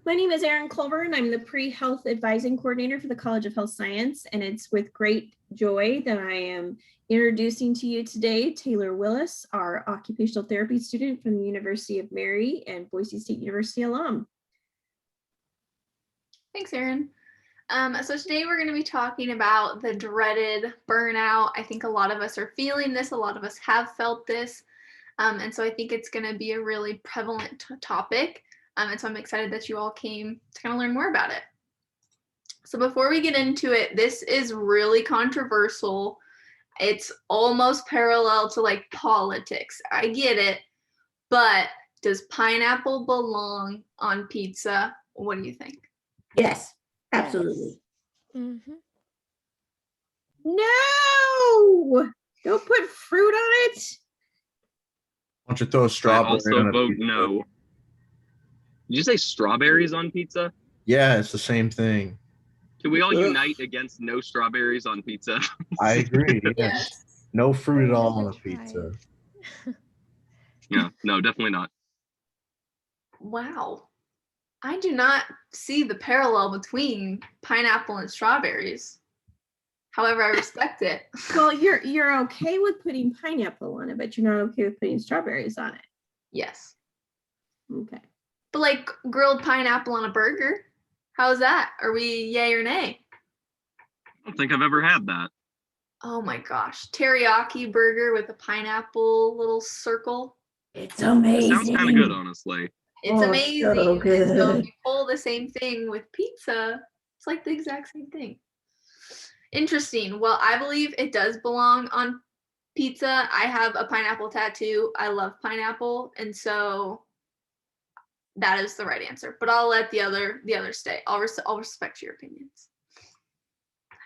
My name is Erin Colburn. I'm the Pre-Health Advising Coordinator for the College of Health Science, and it's with great joy that I am introducing to you today Taylor Willis, our occupational therapy student from the University of Mary and Boise State University alum. Thanks, Erin. So today we're going to be talking about the dreaded burnout. I think a lot of us are feeling this. A lot of us have felt this. And so I think it's going to be a really prevalent topic. And so I'm excited that you all came to kind of learn more about it. So before we get into it, this is really controversial. It's almost parallel to like politics. I get it. But does pineapple belong on pizza? What do you think? Yes, absolutely. Mm-hmm. No, don't put fruit on it. Why don't you throw a strawberry? I also vote no. Did you say strawberries on pizza? Yeah, it's the same thing. Can we all unite against no strawberries on pizza? I agree. Yes. Yes. No fruit at all on a Try pizza. Yeah, no, definitely not. Wow. I do not see the parallel between pineapple and strawberries. However, I respect it. Well, you're okay with putting pineapple on it, but you're not okay with putting strawberries on it. Yes. Okay. But like grilled pineapple on a burger, how's that? Are we yay or nay? I don't think I've ever had that. Oh my gosh. Teriyaki burger with a pineapple little circle. It's amazing. It sounds kind of good, honestly. It's Oh, amazing. so And so good. if you pull the same thing with pizza, it's like the exact same thing. Interesting. Well, I believe it does belong on pizza. I have a pineapple tattoo. I love pineapple, and so that is the right answer. But I'll let the other stay. I'll respect your opinions.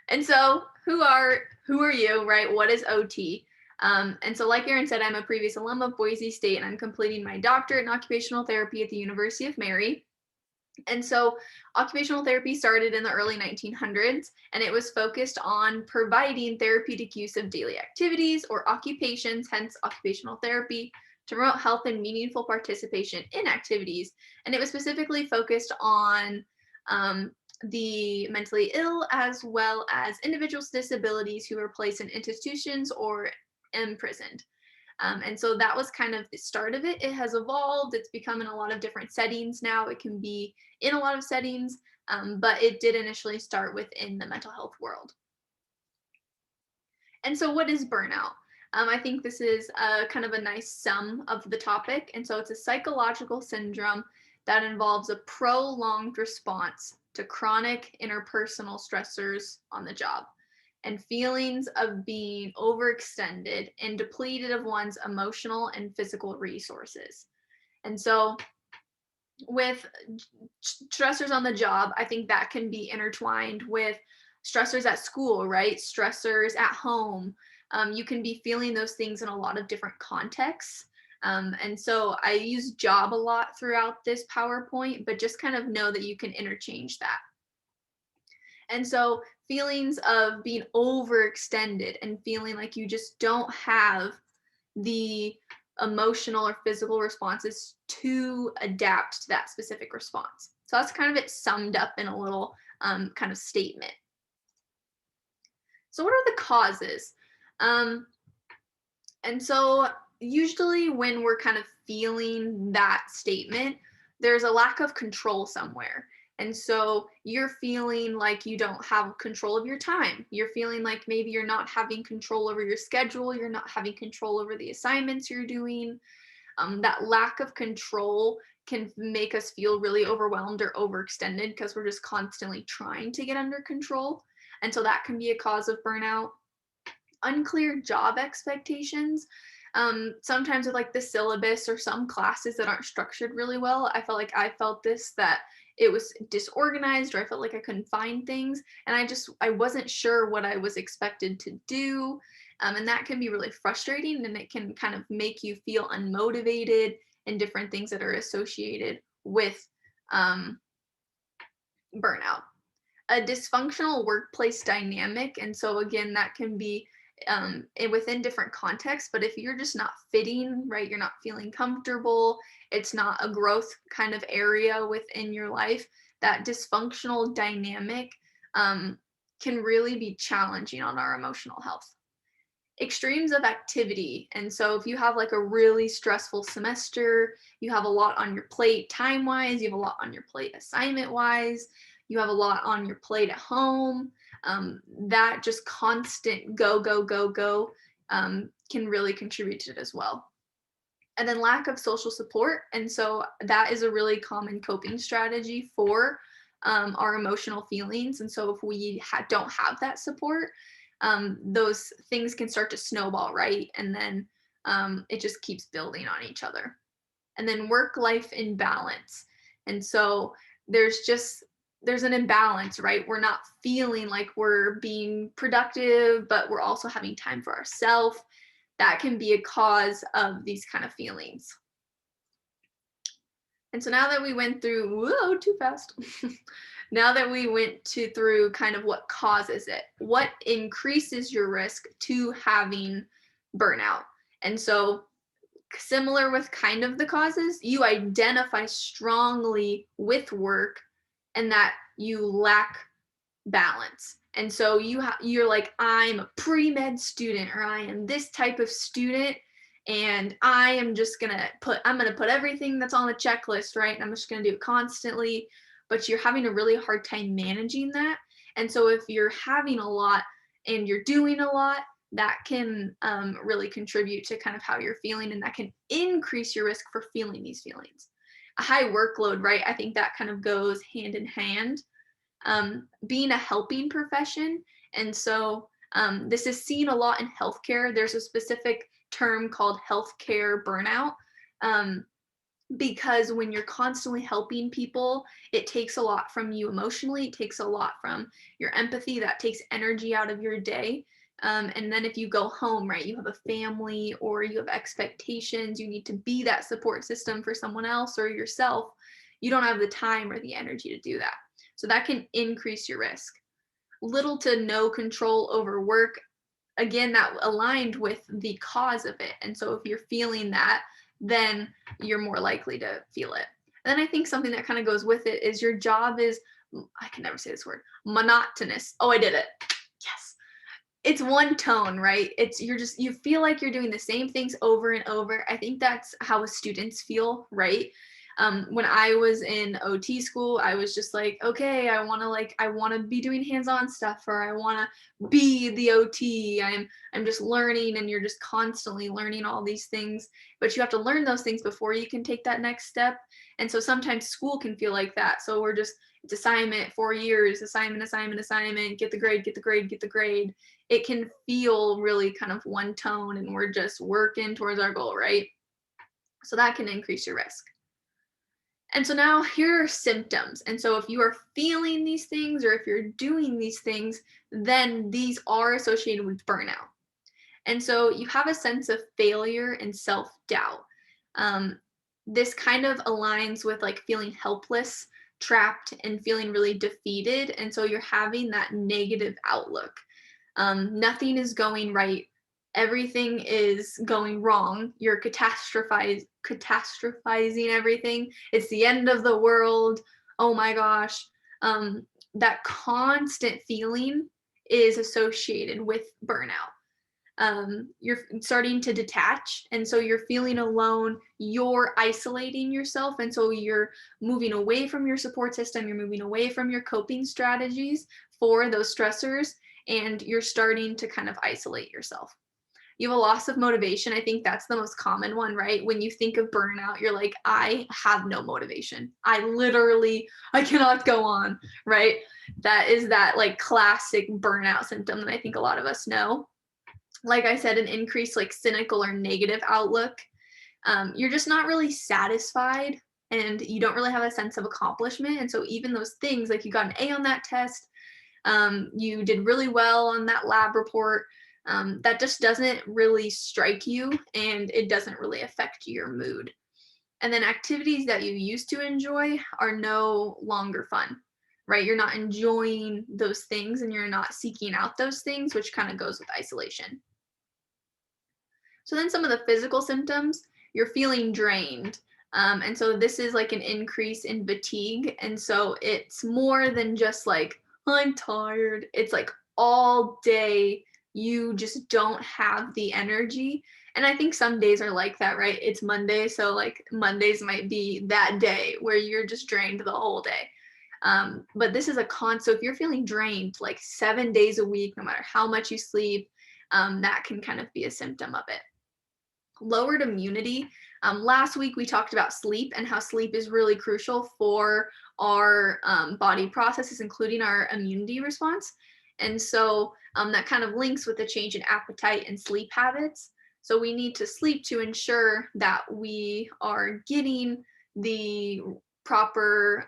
And so, who are you, right? What is OT? And so, like Erin said, I'm a previous alum of Boise State, and I'm completing my doctorate in occupational therapy at the University of Mary. And so occupational therapy started in the early 1900s, and it was focused on providing therapeutic use of daily activities or occupations, hence occupational therapy, to promote health and meaningful participation in activities. And it was specifically focused on the mentally ill, as well as individuals with disabilities who were placed in institutions or imprisoned. And so that was kind of the start of it. It has evolved. It's become in a lot of different settings now. It can be in a lot of settings, but it did initially start within the mental health world. And so what is burnout? I think this is kind of a nice sum of the topic. And so it's a psychological syndrome that involves a prolonged response to chronic interpersonal stressors on the job, and feelings of being overextended and depleted of one's emotional and physical resources. And so with stressors on the job, I think that can be intertwined with stressors at school, right? Stressors at home. You can be feeling those things in a lot of different contexts. And so I use job a lot throughout this PowerPoint, but just kind of know that you can interchange that. And so feelings of being overextended and feeling like you just don't have the emotional or physical responses to adapt to that specific response. So that's kind of it summed up in a little kind of statement. So what are the causes? And so usually when we're kind of feeling that statement, there's a lack of control somewhere. And so you're feeling like you don't have control of your time. You're feeling like maybe you're not having control over your schedule. You're not having control over the assignments you're doing. That lack of control can make us feel really overwhelmed or overextended because we're just constantly trying to get under control. And so that can be a cause of burnout. Unclear job expectations. Sometimes with like the syllabus or some classes that aren't structured really well, I felt this, that it was disorganized, or I felt like I couldn't find things, and I wasn't sure what I was expected to do, and that can be really frustrating, and it can kind of make you feel unmotivated and different things that are associated with burnout. A dysfunctional workplace dynamic, and so again, that can be and within different contexts. But if you're just not fitting, right, you're not feeling comfortable, it's not a growth kind of area within your life, that dysfunctional dynamic can really be challenging on our emotional health. Extremes of activity. And so if you have like a really stressful semester, you have a lot on your plate time wise, you have a lot on your plate assignment wise, you have a lot on your plate at home, that just constant go, go, go, go can really contribute to it as well. And then lack of social support. And so that is a really common coping strategy for our emotional feelings. And so if we don't have that support, those things can start to snowball, right? And then it just keeps building on each other. And then work-life imbalance. And so there's an imbalance, right? We're not feeling like we're being productive, but we're also having time for ourselves. That can be a cause of these kind of feelings. And so now that we went through, whoa, too fast. Now that we went through kind of what causes it, what increases your risk to having burnout. And so similar with kind of the causes, you identify strongly with work and that you lack balance. And so you're like, I'm a pre-med student, or I am this type of student, and I am just I'm gonna put everything that's on the checklist, right? And I'm just gonna do it constantly, but you're having a really hard time managing that. And so if you're having a lot and you're doing a lot, that can really contribute to kind of how you're feeling, and that can increase your risk for feeling these feelings. A high workload, right? I think that kind of goes hand in hand. Being a helping profession. And so this is seen a lot in healthcare. There's a specific term called healthcare burnout, because when you're constantly helping people, it takes a lot from you emotionally. It takes a lot from your empathy. That takes energy out of your day. And then if you go home, right, you have a family or you have expectations, you need to be that support system for someone else or yourself. You don't have the time or the energy to do that. So that can increase your risk. Little to no control over work. Again, that aligned with the cause of it. And so if you're feeling that, then you're more likely to feel it. And then I think something that kind of goes with it is your job is, I can never say this word, monotonous. Oh, I did it. Yes. It's one tone, right? You feel like you're doing the same things over and over. I think that's how students feel, right? When I was in OT school, I was just like, okay, I want to be doing hands-on stuff, or I want to be the OT. I'm just learning, and you're just constantly learning all these things, but you have to learn those things before you can take that next step. And so sometimes school can feel like that. So it's assignment, 4 years, assignment, get the grade. It can feel really kind of one tone, and we're just working towards our goal, right? So that can increase your risk. And so now here are symptoms. And so if you are feeling these things, or if you're doing these things, then these are associated with burnout. And so you have a sense of failure and self-doubt. This kind of aligns with like feeling helpless, trapped, and feeling really defeated. And so you're having that negative outlook. Nothing is going right. Everything is going wrong. You're catastrophizing everything. It's the end of the world. Oh my gosh. That constant feeling is associated with burnout. You're starting to detach, and so you're feeling alone. You're isolating yourself, and so you're moving away from your support system. You're moving away from your coping strategies for those stressors, and you're starting to kind of isolate yourself. You have a loss of motivation. I think that's the most common one, right? When you think of burnout, you're like, I have no motivation. I cannot go on, right? That is that like classic burnout symptom that I think a lot of us know. Like I said, an increased like cynical or negative outlook. You're just not really satisfied, and you don't really have a sense of accomplishment. And so even those things, like you got an A on that test, you did really well on that lab report, that just doesn't really strike you, and it doesn't really affect your mood. And then activities that you used to enjoy are no longer fun, right? You're not enjoying those things, and you're not seeking out those things, which kind of goes with isolation. So then some of the physical symptoms, you're feeling drained. And so this is like an increase in fatigue. And so it's more than just like, I'm tired. It's like all day, you just don't have the energy. And I think some days are like that, right? It's Monday. So like Mondays might be that day where you're just drained the whole day. But this is so if you're feeling drained like 7 days a week, no matter how much you sleep, that can kind of be a symptom of it. Lowered immunity. Last week we talked about sleep and how sleep is really crucial for our body processes, including our immunity response. And so that kind of links with the change in appetite and sleep habits. So we need to sleep to ensure that we are getting the proper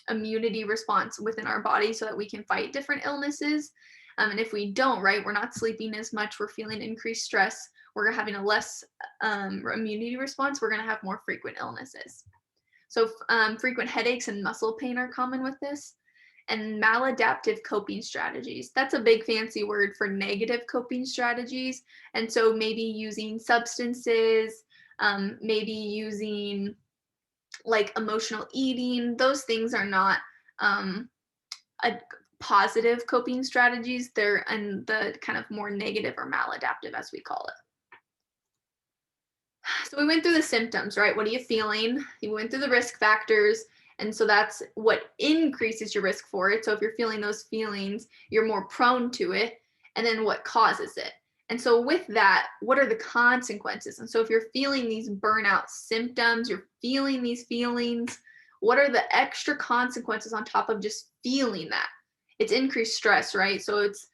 immunity response within our body so that we can fight different illnesses. And if we don't, right, we're not sleeping as much, we're feeling increased stress, we're having a less immunity response, we're going to have more frequent illnesses. So frequent headaches and muscle pain are common with this. And maladaptive coping strategies. That's a big fancy word for negative coping strategies. And so maybe using substances, maybe using like emotional eating, those things are not a positive coping strategies. They're in the kind of more negative or maladaptive, as we call it. So we went through the symptoms, right? What are you feeling? We went through the risk factors. And so that's what increases your risk for it. So if you're feeling those feelings, you're more prone to it. And then what causes it? And so with that, what are the consequences? And so if you're feeling these burnout symptoms, you're feeling these feelings, what are the extra consequences on top of just feeling that? It's increased stress, right? So it's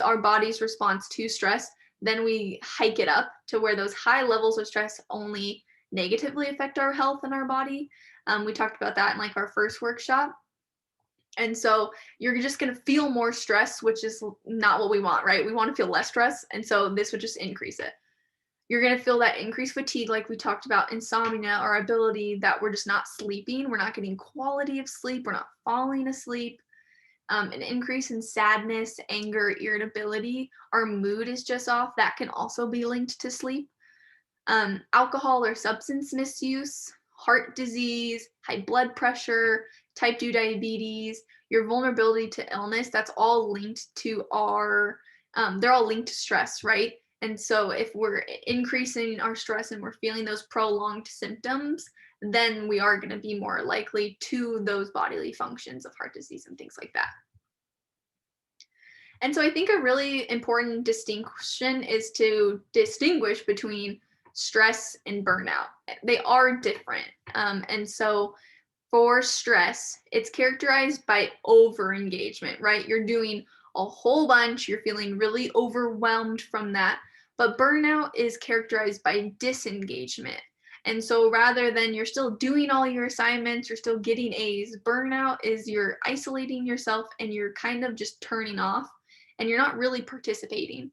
our body's response to stress. Then we hike it up to where those high levels of stress only negatively affect our health and our body. We talked about that in like our first workshop. And so you're just going to feel more stress, which is not what we want, right? We want to feel less stress. And so this would just increase it. You're going to feel that increased fatigue, like we talked about, insomnia, our ability that we're just not sleeping. We're not getting quality of sleep. We're not falling asleep. An increase in sadness, anger, irritability. Our mood is just off. That can also be linked to sleep. Alcohol or substance misuse, heart disease, high blood pressure, type 2 diabetes, your vulnerability to illness, that's all linked to they're all linked to stress, right? And so if we're increasing our stress and we're feeling those prolonged symptoms, then we are going to be more likely to those bodily functions of heart disease and things like that. And so I think a really important distinction is to distinguish between stress and burnout. They are different. And so for stress, it's characterized by over-engagement, right? You're doing a whole bunch, you're feeling really overwhelmed from that. But burnout is characterized by disengagement. And so rather than you're still doing all your assignments, you're still getting A's, burnout is you're isolating yourself and you're kind of just turning off and you're not really participating.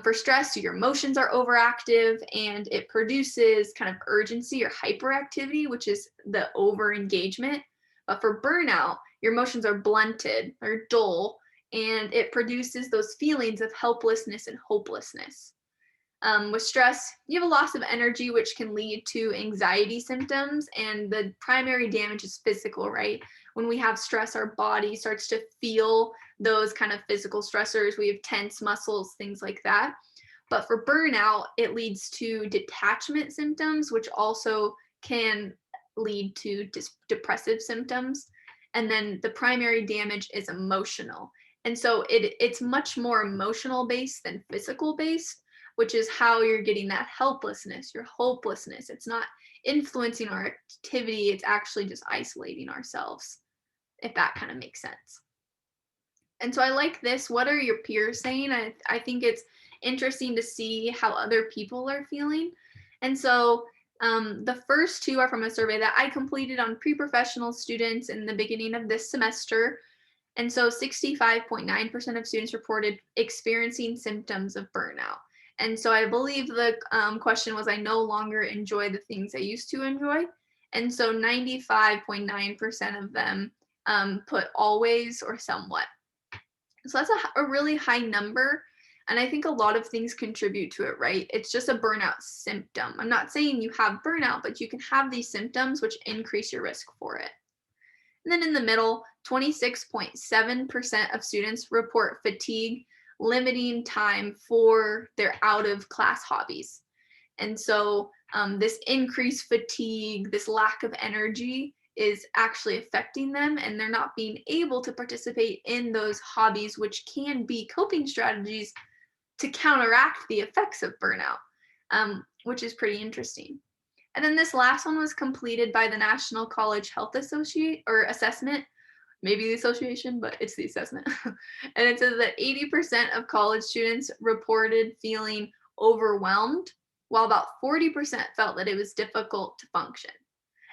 For stress, your emotions are overactive and it produces kind of urgency or hyperactivity, which is the over engagement. But for burnout, your emotions are blunted or dull and it produces those feelings of helplessness and hopelessness. With stress, you have a loss of energy, which can lead to anxiety symptoms, and the primary damage is physical, right? When we have stress, our body starts to feel those kind of physical stressors. We have tense muscles, things like that. But for burnout, it leads to detachment symptoms, which also can lead to depressive symptoms. And then the primary damage is emotional. And so it's much more emotional based than physical based, which is how you're getting that helplessness, your hopelessness. It's not influencing our activity, it's actually just isolating ourselves, if that kind of makes sense. And so I like this. What are your peers saying? I think it's interesting to see how other people are feeling. And so the first two are from a survey that I completed on pre-professional students in the beginning of this semester. And so 65.9% of students reported experiencing symptoms of burnout. And so I believe the question was, I no longer enjoy the things I used to enjoy. And so 95.9% of them put always or somewhat. So that's a really high number. And I think a lot of things contribute to it, right? It's just a burnout symptom. I'm not saying you have burnout, but you can have these symptoms which increase your risk for it. And then in the middle, 26.7% of students report fatigue, limiting time for their out of class hobbies. And so this increased fatigue, this lack of energy is actually affecting them, and they're not being able to participate in those hobbies, which can be coping strategies to counteract the effects of burnout, which is pretty interesting. And then this last one was completed by the National College Health Assessment, maybe the association, but it's the assessment. And it says that 80% of college students reported feeling overwhelmed, while about 40% felt that it was difficult to function.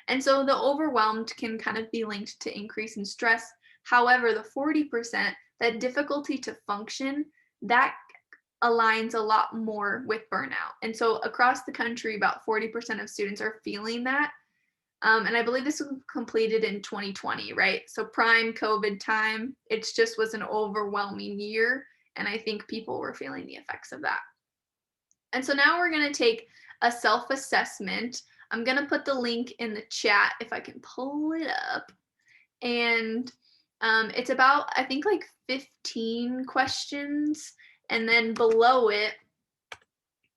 And so the overwhelmed can kind of be linked to increase in stress. However, the 40%, that difficulty to function, that aligns a lot more with burnout. And so across the country, about 40% of students are feeling that. And I believe this was completed in 2020, right? So prime COVID time, it just was an overwhelming year. And I think people were feeling the effects of that. And so now we're going to take a self-assessment. I'm going to put the link in the chat if I can pull it up. And it's about, I think, like 15 questions. And then below it,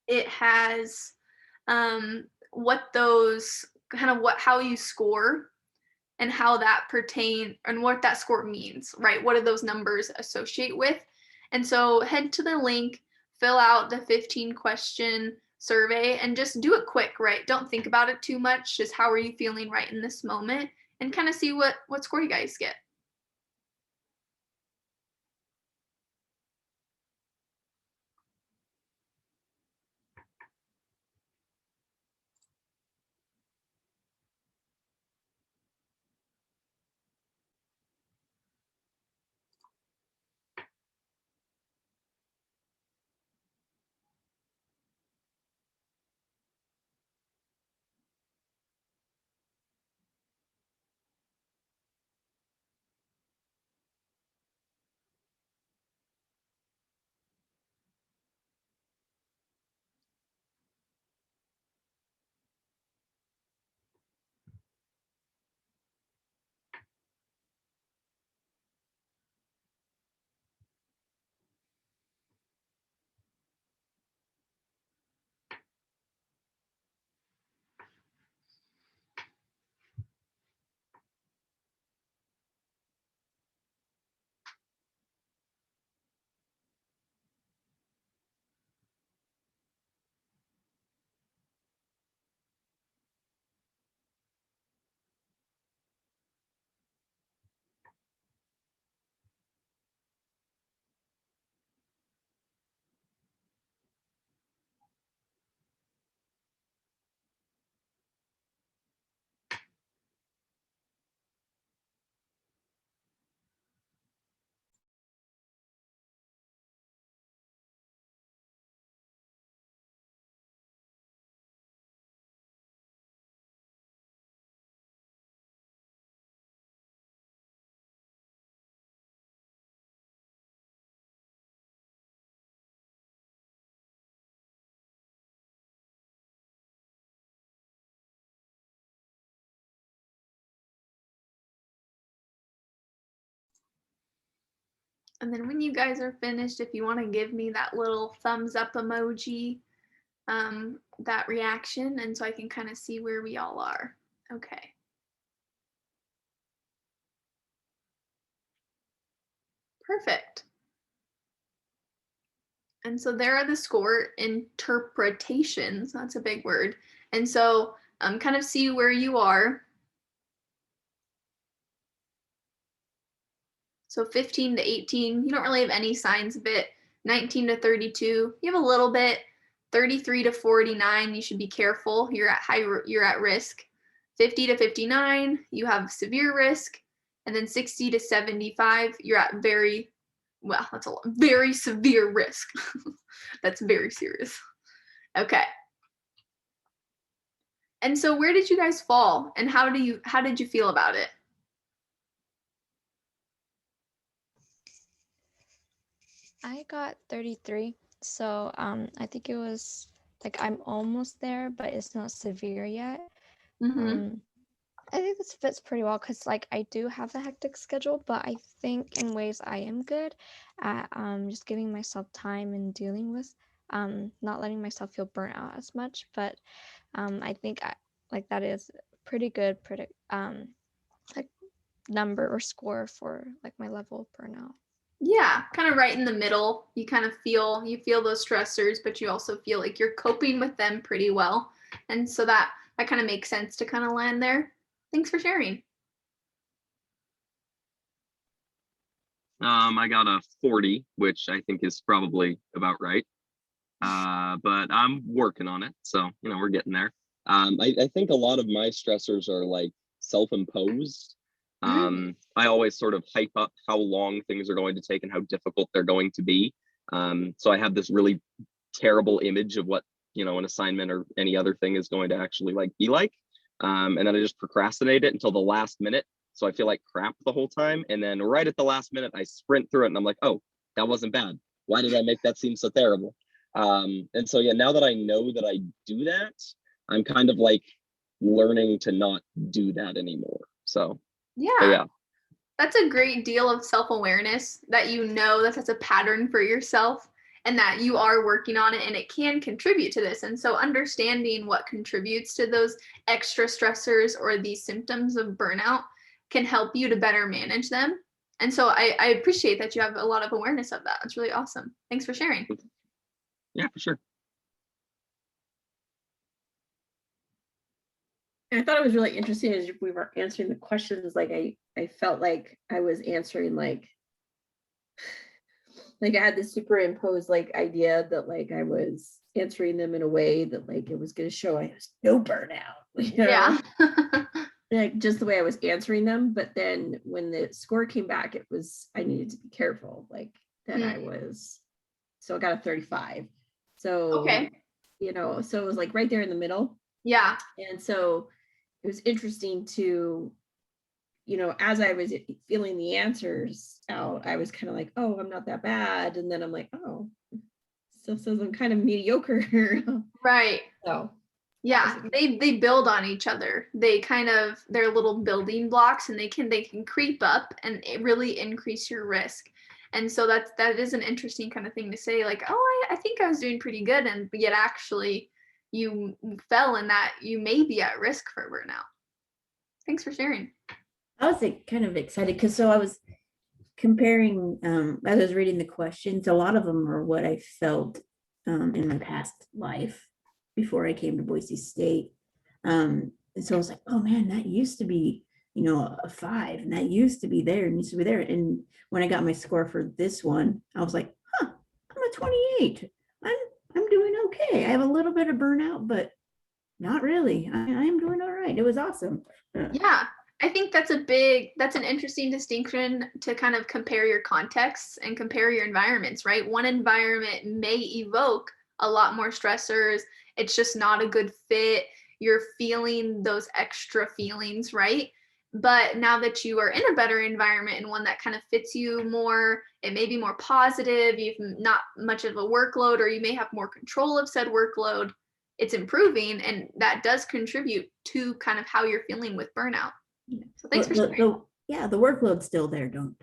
it has how you score and how that pertain and what that score means, right? What do those numbers associate with? And so head to the link, fill out the 15 question survey, and just do it quick, right? Don't think about it too much. Just how are you feeling right in this moment, and kind of see what score you guys get. And then when you guys are finished, if you want to give me that little thumbs up emoji, that reaction, and so I can kind of see where we all are. Okay. Perfect. And so there are the score interpretations. That's a big word. And so kind of see where you are. So 15 to 18, you don't really have any signs of it. 19 to 32, you have a little bit. 33 to 49, you should be careful. You're at risk. 50 to 59, you have severe risk. And then 60 to 75, you're at very severe risk. That's very serious. Okay. And so where did you guys fall, and how did you feel about it? I got 33. So I think it was like I'm almost there, but it's not severe yet. Mm-hmm. I think this fits pretty well because like I do have a hectic schedule, but I think in ways I am good at just giving myself time and dealing with not letting myself feel burnt out as much. But I think like that is pretty good like number or score for like my level of burnout. Yeah, kind of right in the middle. You kind of feel those stressors, but you also feel like you're coping with them pretty well. And so that kind of makes sense to kind of land there. Thanks for sharing. I got a 40, which I think is probably about right. But I'm working on it, so we're getting there. I think a lot of my stressors are like self-imposed. I always sort of hype up how long things are going to take and how difficult they're going to be. So I have this really terrible image of what an assignment or any other thing is going to actually like be like. And then I just procrastinate it until the last minute. So I feel like crap the whole time. And then right at the last minute, I sprint through it and I'm like, oh, that wasn't bad. Why did I make that seem so terrible? And so, yeah, now that I know that I do that, I'm kind of like learning to not do that anymore. So, Yeah. That's a great deal of self-awareness that that's a pattern for yourself and that you are working on it and it can contribute to this. And so understanding what contributes to those extra stressors or these symptoms of burnout can help you to better manage them. And so I appreciate that you have a lot of awareness of that. It's really awesome. Thanks for sharing. yeah, for sure. I thought it was really interesting as we were answering the questions, like I felt like I was answering like I had this superimposed like idea that like I was answering them in a way that like it was going to show I was no burnout, Yeah. like just the way I was answering them. But then when the score came back, it was I needed to be careful, like that I was. So I got a 35. So Okay. So it was like right there in the middle. Yeah. And so it was interesting to, as I was feeling the answers out, I was kind of like, oh, I'm not that bad. And then I'm like, oh, still says I'm kind of mediocre. Right. So yeah, they build on each other. They're little building blocks and they can creep up and it really increase your risk. And so that is an interesting kind of thing to say, like, oh, I think I was doing pretty good. And yet actually you fell in that you may be at risk for burnout. Thanks for sharing. I was like, kind of excited because I was comparing as I was reading the questions, a lot of them are what I felt in my past life before I came to Boise State. And so I was like, oh man, that used to be, a 5 and that used to be there and used to be there. And when I got my score for this one, I was like, I'm a 28. I'm doing okay. I have a little bit of burnout, but not really. I am doing all right. It was awesome. Yeah. I think that's an interesting distinction to kind of compare your contexts and compare your environments, right? One environment may evoke a lot more stressors. It's just not a good fit. You're feeling those extra feelings, right? But now that you are in a better environment and one that kind of fits you more, it may be more positive. You've not much of a workload, or you may have more control of said workload. It's improving, and that does contribute to kind of how you're feeling with burnout. So thanks for sharing. The workload's still there. Don't.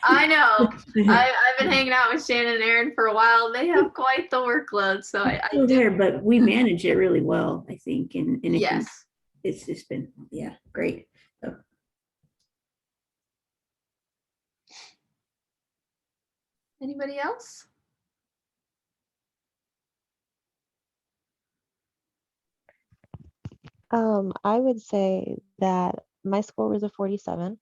I know. I've been hanging out with Shannon and Aaron for a while. They have quite the workload. So I do. There, but we manage it really well, I think. And yes, it's just been great. So. Anybody else? I would say that my score was a 47.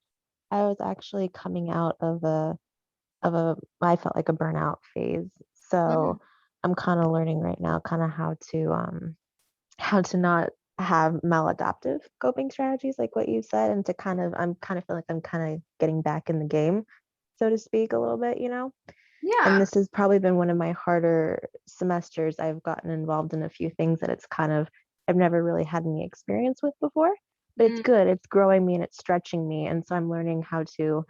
I was actually coming out of I felt like a burnout phase. So I'm kind of learning right now kind of how to not have maladaptive coping strategies like what you said, and I'm kind of feeling like I'm kind of getting back in the game, so to speak, a little bit, Yeah. And this has probably been one of my harder semesters. I've gotten involved in a few things that I've never really had any experience with before, but it's good. It's growing me and it's stretching me. And so I'm learning how to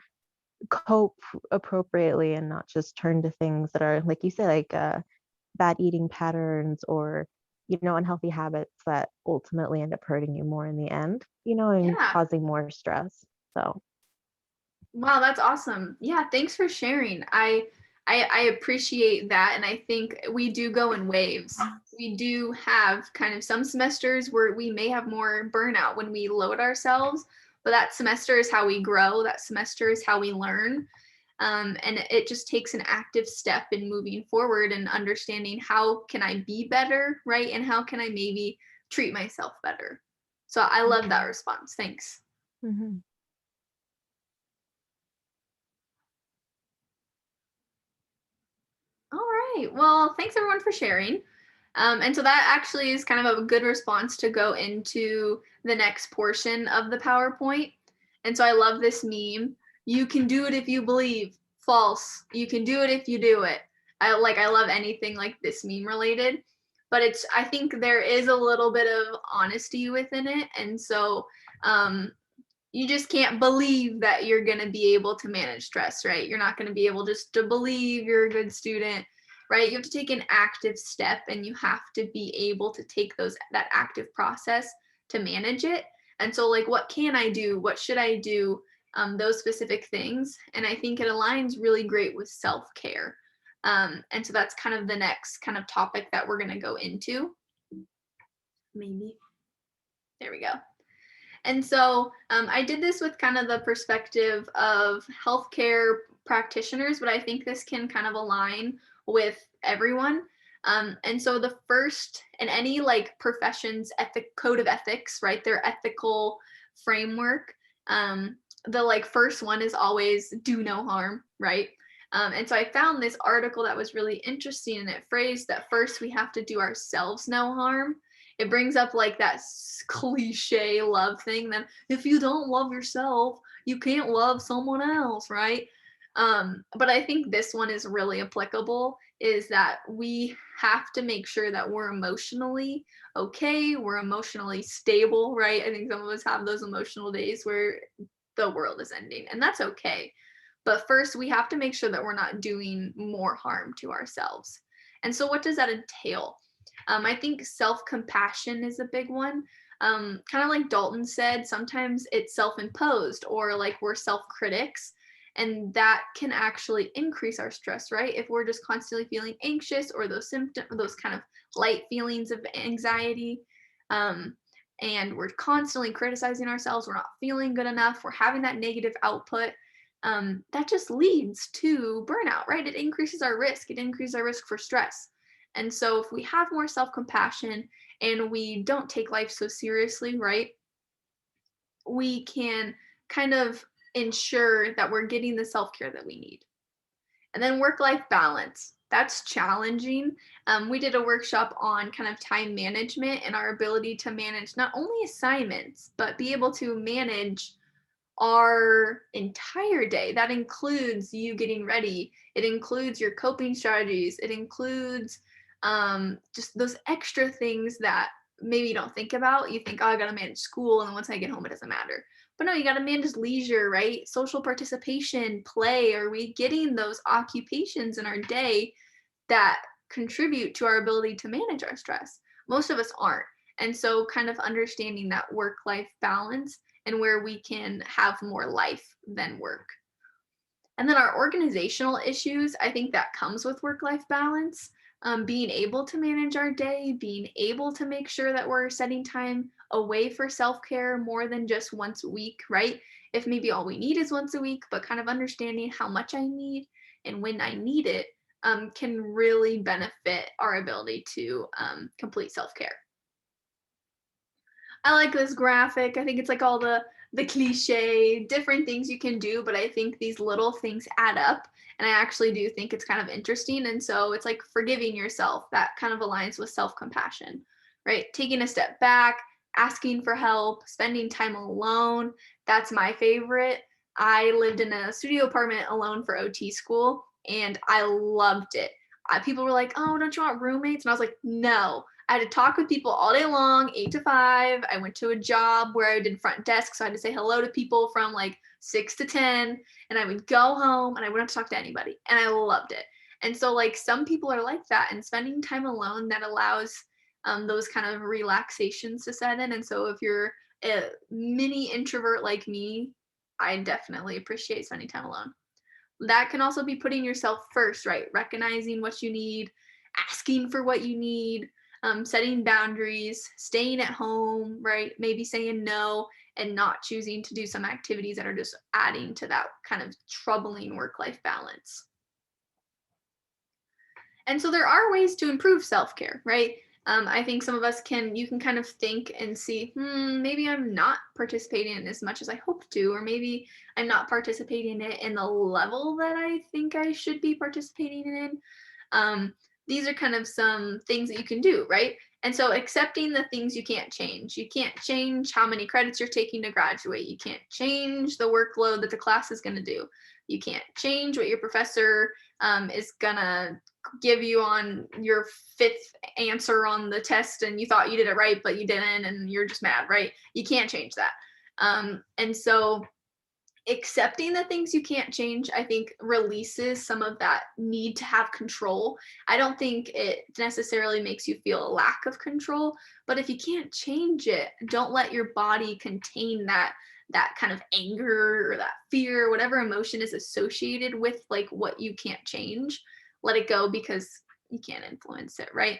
cope appropriately and not just turn to things that are, like you said, like bad eating patterns or, unhealthy habits that ultimately end up hurting you more in the end, and Yeah. causing more stress. So Wow, that's awesome. Yeah, thanks for sharing. I appreciate that, and I think we do go in waves. We do have kind of some semesters where we may have more burnout when we load ourselves, but that semester is how we grow. That semester is how we learn. And it just takes an active step in moving forward and understanding how can I be better, right? And how can I maybe treat myself better? So I love that response. Thanks. mhm. All right. Well, thanks everyone for sharing. And so that actually is kind of a good response to go into the next portion of the PowerPoint. And so I love this meme. You can do it if you believe. False. You can do it if you do it. I love anything like this meme related, but I think there is a little bit of honesty within it. And so you just can't believe that you're going to be able to manage stress, right? You're not going to be able just to believe you're a good student, right? You have to take an active step, and you have to be able to take that active process to manage it. And so, like, what can I do? What should I do? Those specific things. And I think it aligns really great with self-care. And so that's kind of the next kind of topic that we're going to go into. Maybe. There we go. And so I did this with kind of the perspective of healthcare practitioners, but I think this can kind of align with everyone. And so the first, in any like profession's code of ethics, right? Their ethical framework. The like first one is always do no harm, right? And so I found this article that was really interesting, and it phrased that first we have to do ourselves no harm. It brings up like that cliche love thing that if you don't love yourself, you can't love someone else, right? But I think this one is really applicable, is that we have to make sure that we're emotionally okay, we're emotionally stable, right? I think some of us have those emotional days where the world is ending, and that's okay. But first, we have to make sure that we're not doing more harm to ourselves. And so what does that entail? I think self-compassion is a big one. Kind of like Dalton said, sometimes it's self-imposed, or like we're self-critics, and that can actually increase our stress, right? If we're just constantly feeling anxious, or those symptoms, or those kind of light feelings of anxiety, and we're constantly criticizing ourselves, we're not feeling good enough, we're having that negative output, that just leads to burnout, right? It increases our risk. It increases our risk for stress. And so if we have more self-compassion and we don't take life so seriously, right, we can kind of ensure that we're getting the self-care that we need. And then work-life balance. That's challenging. We did a workshop on kind of time management and our ability to manage not only assignments, but be able to manage our entire day. That includes you getting ready. It includes your coping strategies. It includes just those extra things that maybe you don't think about. You think, oh, I got to manage school, and then once I get home, it doesn't matter. But no, you got to manage leisure, right? Social participation, play. Are we getting those occupations in our day that contribute to our ability to manage our stress? Most of us aren't. And so kind of understanding that work-life balance and where we can have more life than work. And then our organizational issues, I think that comes with work-life balance. Being able to manage our day, being able to make sure that we're setting time away for self-care more than just once a week, right? If maybe all we need is once a week, but kind of understanding how much I need and when I need it can really benefit our ability to complete self-care. I like this graphic. I think it's like all the cliche, different things you can do, but I think these little things add up. And I actually do think it's kind of interesting. And so it's like forgiving yourself. That kind of aligns with self-compassion, right? Taking a step back, asking for help, spending time alone. That's my favorite. I lived in a studio apartment alone for OT school, and I loved it. People were like, oh, don't you want roommates? And I was like, no, I had to talk with people all day long, 8 to 5. I went to a job where I did front desk, so I had to say hello to people from like 6 to 10, and I would go home and I wouldn't have to talk to anybody, and I loved it. And so like some people are like that, and spending time alone, that allows those kind of relaxations to set in. And so if you're a mini introvert like me, I definitely appreciate spending time alone. That can also be putting yourself first, right? Recognizing what you need, asking for what you need, setting boundaries, staying at home, right? Maybe saying no and not choosing to do some activities that are just adding to that kind of troubling work-life balance. And so there are ways to improve self-care, right? I think some of us you can kind of think and see, maybe I'm not participating in as much as I hope to, or maybe I'm not participating in it in the level that I think I should be participating in. These are kind of some things that you can do, right? And so accepting the things you can't change. You can't change how many credits you're taking to graduate. You can't change the workload that the class is going to do. You can't change what your professor is going to give you on your 5th answer on the test, and you thought you did it right, but you didn't, and you're just mad, right? You can't change that. And so accepting the things you can't change, I think, releases some of that need to have control. I don't think it necessarily makes you feel a lack of control, but if you can't change it, don't let your body contain that kind of anger or that fear, whatever emotion is associated with like what you can't change. Let it go, because you can't influence it, right?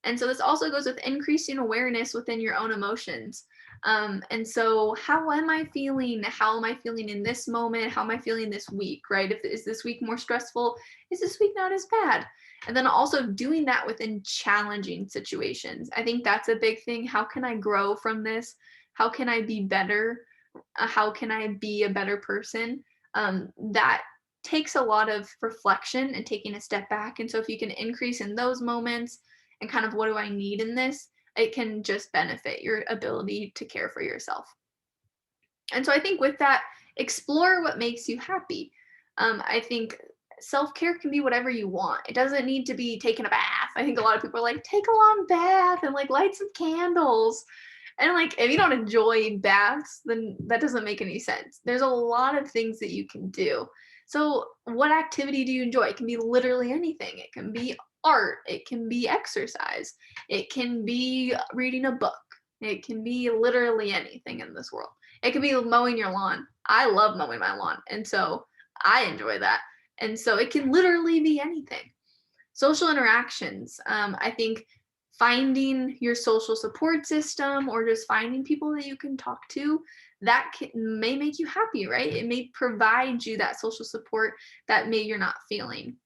And so this also goes with increasing awareness within your own emotions. And so how am I feeling? How am I feeling in this moment? How am I feeling this week, right? Is this week more stressful? Is this week not as bad? And then also doing that within challenging situations. I think that's a big thing. How can I grow from this? How can I be better? How can I be a better person? That takes a lot of reflection and taking a step back. And so if you can increase in those moments and kind of, what do I need in this? It can just benefit your ability to care for yourself. And so I think with that, explore what makes you happy. I think self-care can be whatever you want. It doesn't need to be taking a bath. I think a lot of people are like, take a long bath and like light some candles. And like, if you don't enjoy baths, then that doesn't make any sense. There's a lot of things that you can do. So what activity do you enjoy? It can be literally anything. It can be art. It can be exercise. It can be reading a book. It can be literally anything in this world. It can be mowing your lawn. I love mowing my lawn, and so I enjoy that. And so it can literally be anything. Social interactions. I think finding your social support system, or just finding people that you can talk to, that may make you happy, right? It may provide you that social support that maybe you're not feeling.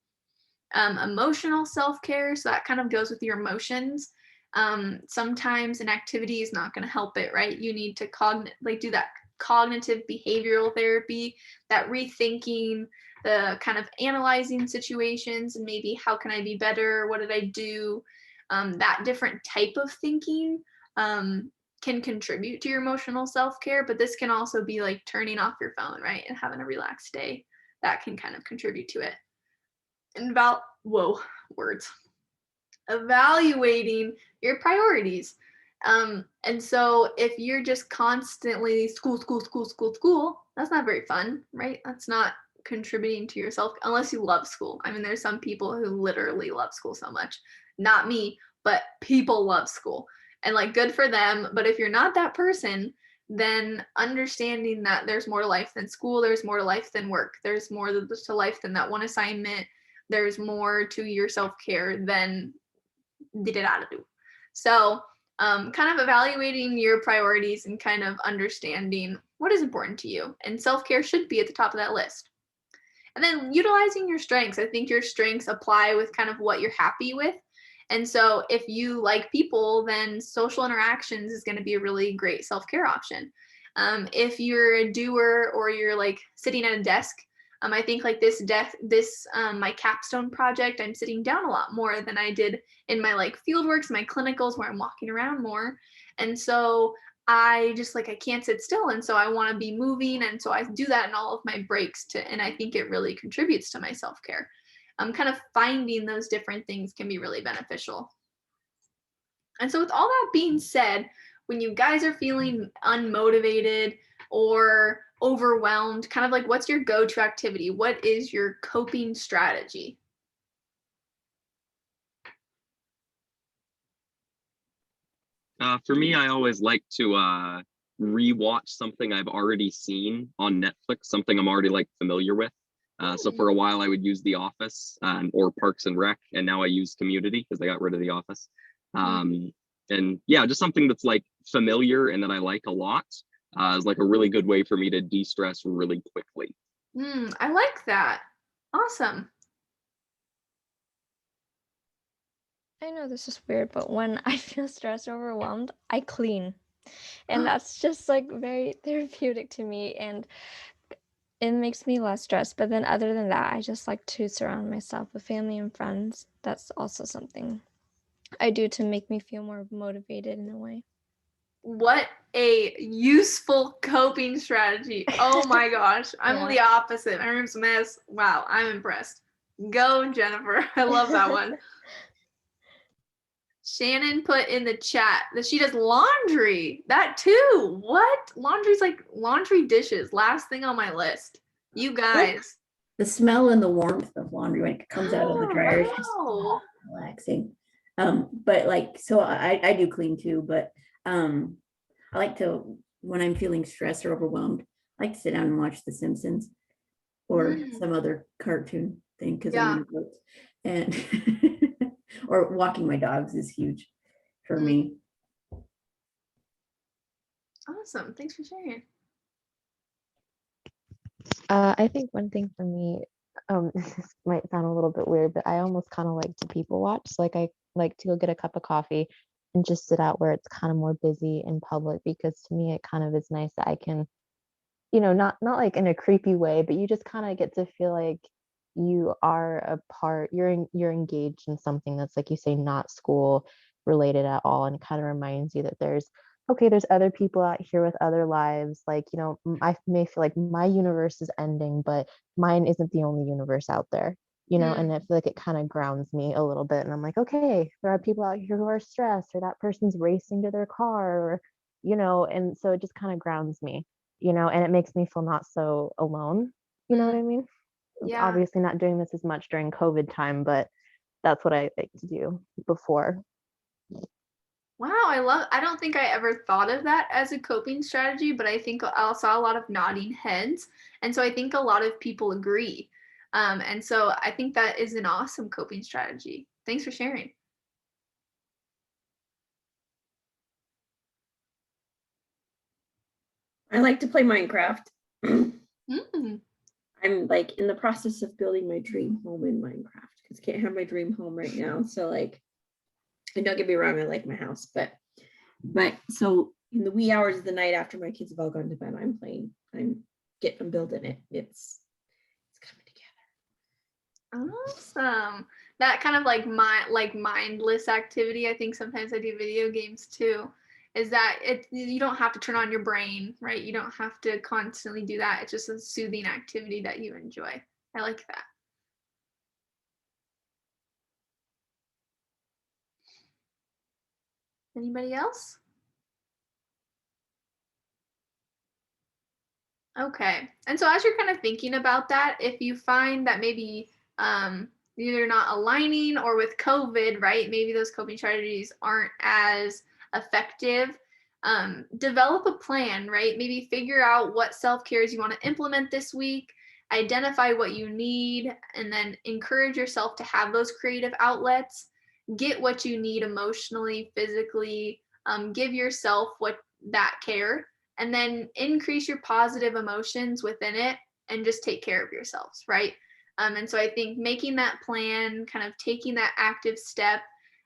Emotional self-care, so that kind of goes with your emotions. Sometimes an activity is not going to help it, right? You need to do that cognitive behavioral therapy, that rethinking, the kind of analyzing situations, and maybe how can I be better? What did I do? That different type of thinking can contribute to your emotional self-care, but this can also be like turning off your phone, right? And having a relaxed day. That can kind of contribute to it. And evaluating your priorities. And so if you're just constantly school, that's not very fun, right? That's not contributing to yourself, unless you love school. I mean, there's some people who literally love school so much. Not me, but people love school, and like, good for them. But if you're not that person, then understanding that there's more to life than school, there's more to life than work, there's more to life than that one assignment, there's more to your self-care than do. So kind of evaluating your priorities and kind of understanding what is important to you, and self-care should be at the top of that list. And then utilizing your strengths. I think your strengths apply with kind of what you're happy with. And so if you like people, then social interactions is going to be a really great self-care option. If you're a doer, or you're like sitting at a desk, I think like my capstone project, I'm sitting down a lot more than I did in my like field works, my clinicals, where I'm walking around more. And so I can't sit still. And so I want to be moving. And so I do that in all of my breaks and I think it really contributes to my self-care. Kind of finding those different things can be really beneficial. And so with all that being said, when you guys are feeling unmotivated or overwhelmed, kind of like what's your go-to activity? What is your coping strategy? For me, I always like to rewatch something I've already seen on Netflix, something I'm already like familiar with. So for a while, I would use The Office or Parks and Rec, and now I use Community because they got rid of The Office. And yeah, just something that's like familiar and that I like a lot is like a really good way for me to de-stress really quickly. I like that. Awesome. I know this is weird, but when I feel stressed or overwhelmed, I clean. And that's just like very therapeutic to me, and it makes me less stressed. But then other than that, I just like to surround myself with family and friends. That's also something I do to make me feel more motivated in a way. What a useful coping strategy. Oh my gosh. I'm Yeah. the opposite. My room's a mess. Wow, I'm impressed. Go, Jennifer. I love that one. Shannon put in the chat that she does laundry. That too. What? Laundry's like laundry dishes. Last thing on my list. You guys. The smell and the warmth of laundry when it comes out of the dryer is just Wow. relaxing. But like, so I do clean too, but I like to, when I'm feeling stressed or overwhelmed, I like to sit down and watch The Simpsons or some other cartoon thing because I'm in books. And or walking my dogs is huge for me. Awesome. Thanks for sharing. I think one thing for me, this might sound a little bit weird, but I almost kind of like to people watch. So like I like to go get a cup of coffee and just sit out where it's kind of more busy in public, because to me it kind of is nice that I can, not like in a creepy way, but you just kind of get to feel like you are a part, you're engaged in something that's, like you say, not school related at all, and kind of reminds you that there's other people out here with other lives. Like, I may feel like my universe is ending, but mine isn't the only universe out there, and I feel like it kind of grounds me a little bit. And I'm like, okay, there are people out here who are stressed, or that person's racing to their car, or, and so it just kind of grounds me, and it makes me feel not so alone. You know what I mean? Yeah. Obviously not doing this as much during COVID time, but that's what I like to do before. Wow, I don't think I ever thought of that as a coping strategy, but I think I saw a lot of nodding heads. And so I think a lot of people agree. And so I think that is an awesome coping strategy. Thanks for sharing. I like to play Minecraft. Mm. I'm like in the process of building my dream home in Minecraft because I can't have my dream home right now. So like, and don't get me wrong, I like my house, but so in the wee hours of the night after my kids have all gone to bed, I'm playing. I'm building it. It's coming together. Awesome. That kind of like mindless activity. I think sometimes I do video games too. Is that you don't have to turn on your brain, right? You don't have to constantly do that. It's just a soothing activity that you enjoy. I like that. Anybody else? Okay. And so as you're kind of thinking about that, if you find that maybe either not aligning or with COVID, right? Maybe those coping strategies aren't as effective. Develop a plan, right? Maybe figure out what self-cares you want to implement this week, identify what you need, and then encourage yourself to have those creative outlets. Get what you need emotionally, physically, give yourself what that care, and then increase your positive emotions within it and just take care of yourselves, right? And so I think making that plan, kind of taking that active step,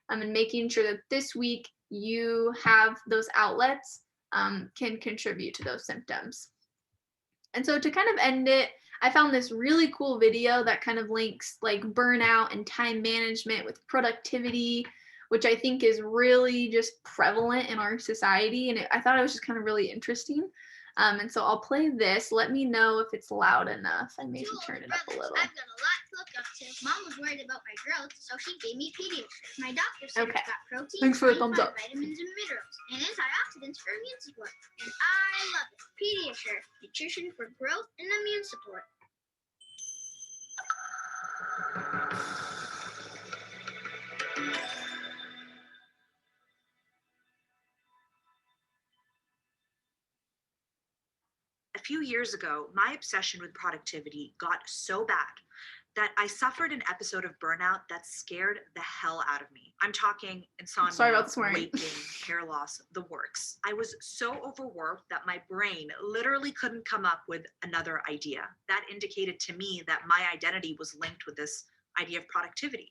and making sure that this week you have those outlets can contribute to those symptoms. And so to kind of end it, I found this really cool video that kind of links like burnout and time management with productivity, which I think is really just prevalent in our society. And I thought it was just kind of really interesting. And so I'll play this. Let me know if it's loud enough. I may turn it up a little. I've got a lot to look up to. Mom was worried about my growth, so she gave me Pediasure. My doctor said Okay. it's got protein, Thanks for the thumbs up. vitamins and minerals, and antioxidants for immune support. And I love it. Pediasure, nutrition for growth and immune support. A few years ago, my obsession with productivity got so bad that I suffered an episode of burnout that scared the hell out of me. I'm talking insomnia, Sorry about the swearing. weight gain, hair loss, the works. I was so overworked that my brain literally couldn't come up with another idea. That indicated to me that my identity was linked with this idea of productivity.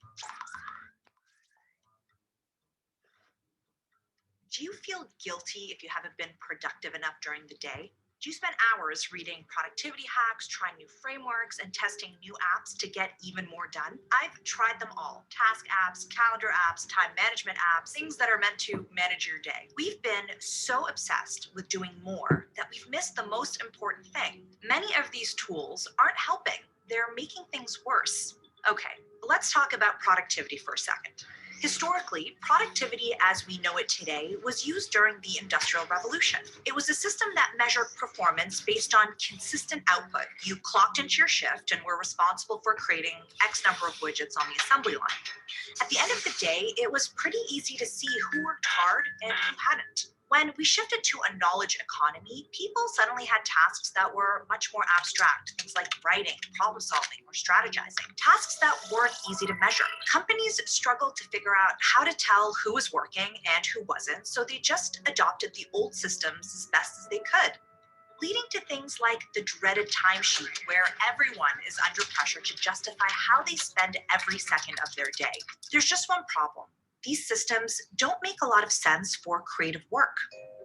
Do you feel guilty if you haven't been productive enough during the day? Do you spend hours reading productivity hacks, trying new frameworks, and testing new apps to get even more done? I've tried them all. Task apps, calendar apps, time management apps, things that are meant to manage your day. We've been so obsessed with doing more that we've missed the most important thing. Many of these tools aren't helping. They're making things worse. Okay, let's talk about productivity for a second. Historically, productivity as we know it today was used during the Industrial Revolution. It was a system that measured performance based on consistent output. You clocked into your shift and were responsible for creating X number of widgets on the assembly line. At the end of the day, it was pretty easy to see who worked hard and who hadn't. When we shifted to a knowledge economy, people suddenly had tasks that were much more abstract, things like writing, problem solving, or strategizing, tasks that weren't easy to measure. Companies struggled to figure out how to tell who was working and who wasn't, so they just adopted the old systems as best as they could, leading to things like the dreaded timesheet, where everyone is under pressure to justify how they spend every second of their day. There's just one problem. These systems don't make a lot of sense for creative work.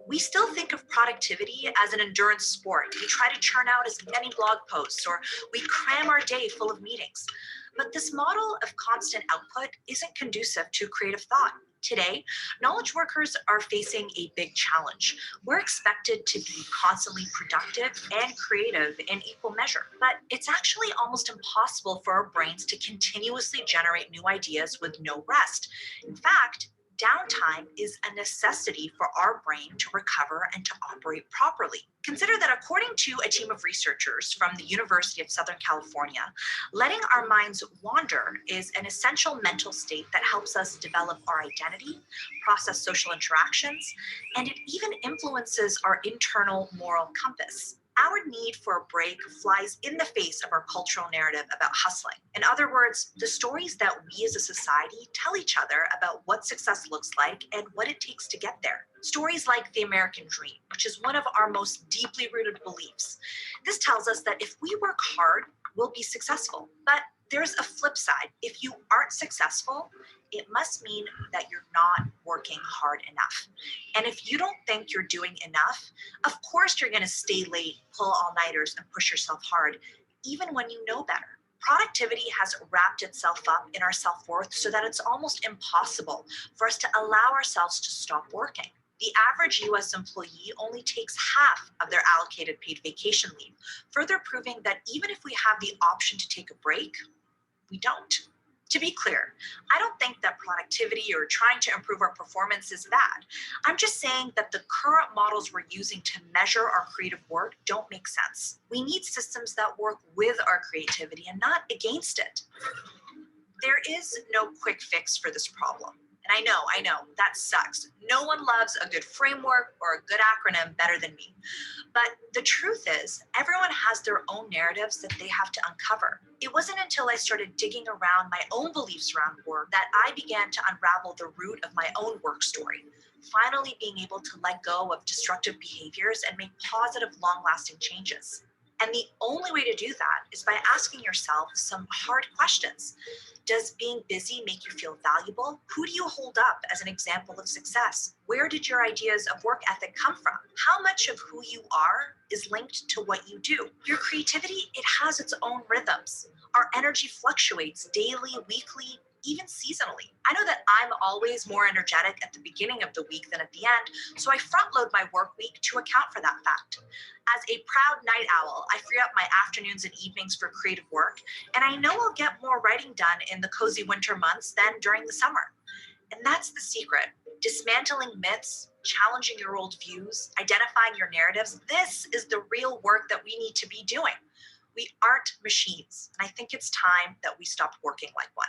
We still think of productivity as an endurance sport. We try to churn out as many blog posts, or we cram our day full of meetings. But this model of constant output isn't conducive to creative thought. Today, knowledge workers are facing a big challenge. We're expected to be constantly productive and creative in equal measure, but it's actually almost impossible for our brains to continuously generate new ideas with no rest. In fact, downtime is a necessity for our brain to recover and to operate properly. Consider that according to a team of researchers from the University of Southern California, letting our minds wander is an essential mental state that helps us develop our identity, process social interactions, and it even influences our internal moral compass. Our need for a break flies in the face of our cultural narrative about hustling. In other words, the stories that we as a society tell each other about what success looks like and what it takes to get there. Stories like the American dream, which is one of our most deeply rooted beliefs. This tells us that if we work hard, we'll be successful. But there's a flip side. If you aren't successful, it must mean that you're not working hard enough. And if you don't think you're doing enough, of course you're going to stay late, pull all-nighters, and push yourself hard, even when you know better. Productivity has wrapped itself up in our self-worth so that it's almost impossible for us to allow ourselves to stop working. The average US employee only takes half of their allocated paid vacation leave, further proving that even if we have the option to take a break, we don't. To be clear, I don't think that productivity or trying to improve our performance is bad. I'm just saying that the current models we're using to measure our creative work don't make sense. We need systems that work with our creativity and not against it. There is no quick fix for this problem. And I know, that sucks. No one loves a good framework or a good acronym better than me. But the truth is, everyone has their own narratives that they have to uncover. It wasn't until I started digging around my own beliefs around work that I began to unravel the root of my own work story, finally being able to let go of destructive behaviors and make positive, long-lasting changes. And the only way to do that is by asking yourself some hard questions. Does being busy make you feel valuable? Who do you hold up as an example of success? Where did your ideas of work ethic come from? How much of who you are is linked to what you do? Your creativity, it has its own rhythms. Our energy fluctuates daily, weekly, even seasonally. I know that I'm always more energetic at the beginning of the week than at the end, so I front load my work week to account for that fact. As a proud night owl, I free up my afternoons and evenings for creative work, and I know I'll get more writing done in the cozy winter months than during the summer. And that's the secret. Dismantling myths, challenging your old views, identifying your narratives. This is the real work that we need to be doing. We aren't machines, and I think it's time that we stop working like one.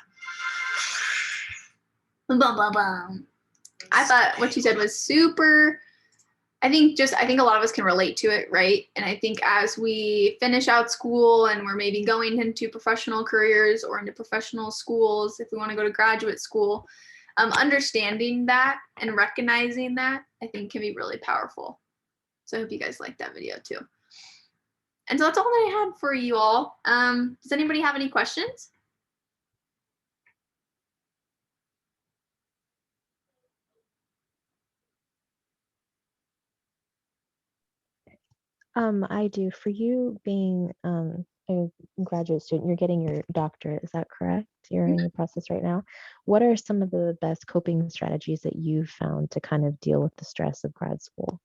Bum, bum, bum. I thought what you said was super. I think a lot of us can relate to it, right? And I think as we finish out school and we're maybe going into professional careers or into professional schools, if we want to go to graduate school, understanding that and recognizing that, I think can be really powerful. So I hope you guys liked that video too. And so that's all that I had for you all. Does anybody have any questions? I do. For you being a graduate student, you're getting your doctorate, is that correct? You're in the process right now. What are some of the best coping strategies that you've found to kind of deal with the stress of grad school?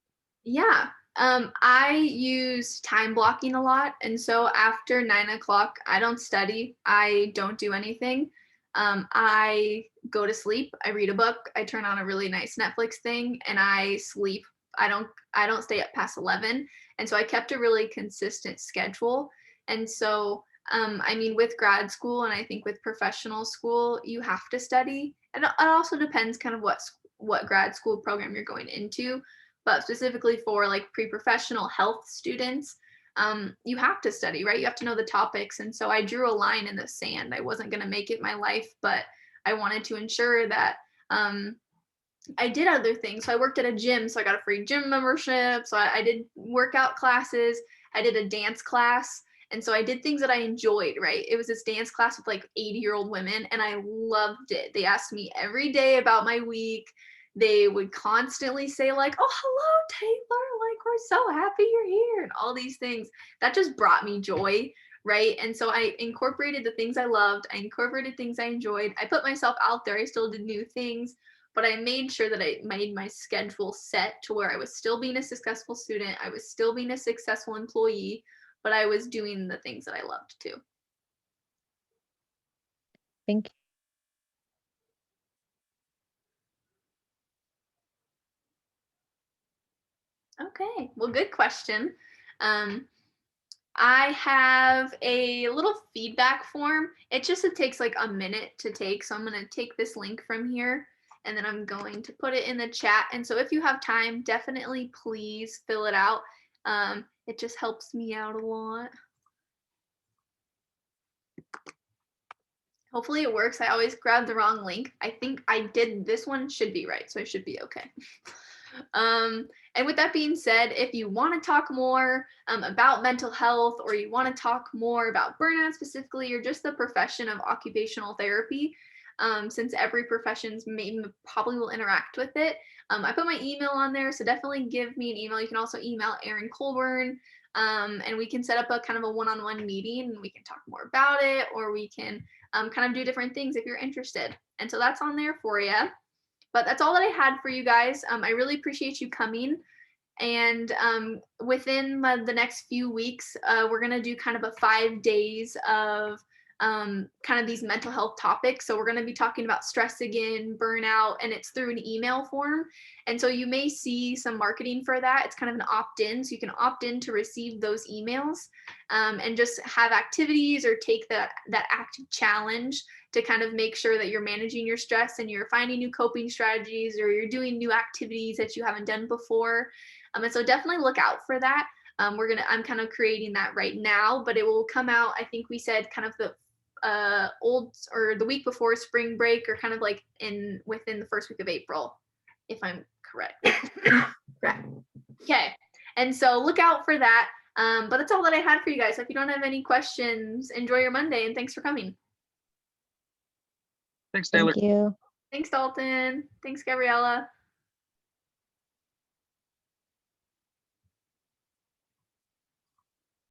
Yeah, I use time blocking a lot. And so after 9 o'clock, I don't study. I don't do anything. I go to sleep. I read a book. I turn on a really nice Netflix thing and I sleep. I don't stay up past 11. And so I kept a really consistent schedule. And so, I mean, with grad school and I think with professional school, you have to study. And it also depends kind of what grad school program you're going into. But specifically for like pre-professional health students, you have to study, right? You have to know the topics. And so I drew a line in the sand. I wasn't going to make it my life, but I wanted to ensure that I did other things. So I worked at a gym, so I got a free gym membership. So I did workout classes. I did a dance class. And so I did things that I enjoyed, right? It was this dance class with like 80-year-old women, and I loved it. They asked me every day about my week. They would constantly say like, oh, hello, Taylor. Like, we're so happy you're here, and all these things. That just brought me joy, right? And so I incorporated the things I loved. I incorporated things I enjoyed. I put myself out there. I still did new things, but I made sure that I made my schedule set to where I was still being a successful student. I was still being a successful employee, but I was doing the things that I loved too. Thank you. Okay, well, good question. I have a little feedback form. It takes like a minute to take. So I'm going to take this link from here and then I'm going to put it in the chat. And so if you have time, definitely please fill it out. It just helps me out a lot. Hopefully it works. I always grab the wrong link. I think I did, this one should be right. So I should be okay. And with that being said, if you want to talk more about mental health, or you want to talk more about burnout specifically, or just the profession of occupational therapy, since every profession probably will interact with it, I put my email on there. So definitely give me an email. You can also email Erin Colburn, and we can set up a kind of a one-on-one meeting and we can talk more about it, or we can kind of do different things if you're interested. And so that's on there for you. But that's all that I had for you guys. I really appreciate you coming. And within the next few weeks, we're going to do kind of a 5 days of kind of these mental health topics. So we're going to be talking about stress again, burnout, and it's through an email form. And so you may see some marketing for that. It's kind of an opt-in. So you can opt in to receive those emails and just have activities or take that active challenge to kind of make sure that you're managing your stress and you're finding new coping strategies, or you're doing new activities that you haven't done before. And so definitely look out for that. I'm kind of creating that right now, but it will come out, I think we said kind of the the week before spring break, or kind of like within the first week of April, if I'm correct. Correct. Okay. And so look out for that. But that's all that I had for you guys. So if you don't have any questions, enjoy your Monday, and thanks for coming. Thanks, Taylor. Thank you. Thanks, Dalton. Thanks, Gabriella.